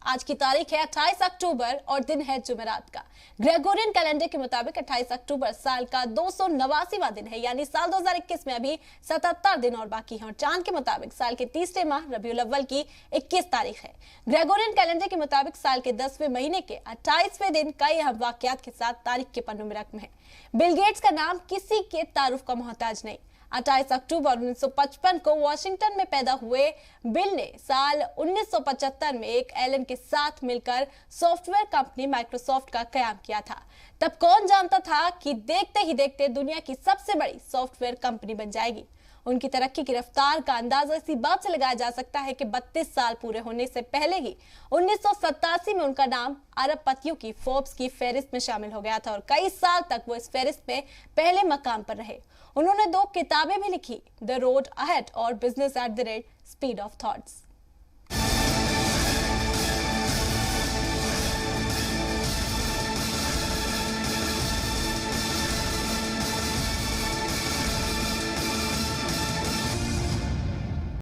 आज की तारीख है 28 अक्टूबर और दिन है जुमेरात का। ग्रेगोरियन कैलेंडर के मुताबिक 28 अक्टूबर साल का 289वां दिन है, यानी साल 2021 में अभी 77 दिन और बाकी हैं। और चांद के मुताबिक साल के तीसरे माह रबीउल अव्वल की 21 तारीख है। ग्रेगोरियन कैलेंडर के मुताबिक साल के 10वें महीने के 28वें दिन कई अहम वाकयात के साथ तारीख के पन्नों में रकम है। बिल गेट्स का नाम किसी के तारुफ का मोहताज नहीं। 28 अक्टूबर 1955 को वॉशिंगटन में पैदा हुए बिल ने साल 1975 में एक एलन के साथ मिलकर सॉफ्टवेयर कंपनी माइक्रोसॉफ्ट का कयाम किया था। तब कौन जानता था कि देखते ही देखते दुनिया की सबसे बड़ी सॉफ्टवेयर कंपनी बन जाएगी। उनकी तरक्की की रफ्तार का अंदाजा इसी बात से लगाया जा सकता है कि 32 साल पूरे होने से पहले ही 1987 में उनका नाम अरबपतियों की फोर्ब्स की फहरिस्त में शामिल हो गया था और कई साल तक वो इस फहरिस्त में पहले मकाम पर रहे। उन्होंने 2 किताबें भी लिखी, द रोड अहेड और business at the rate speed of thoughts.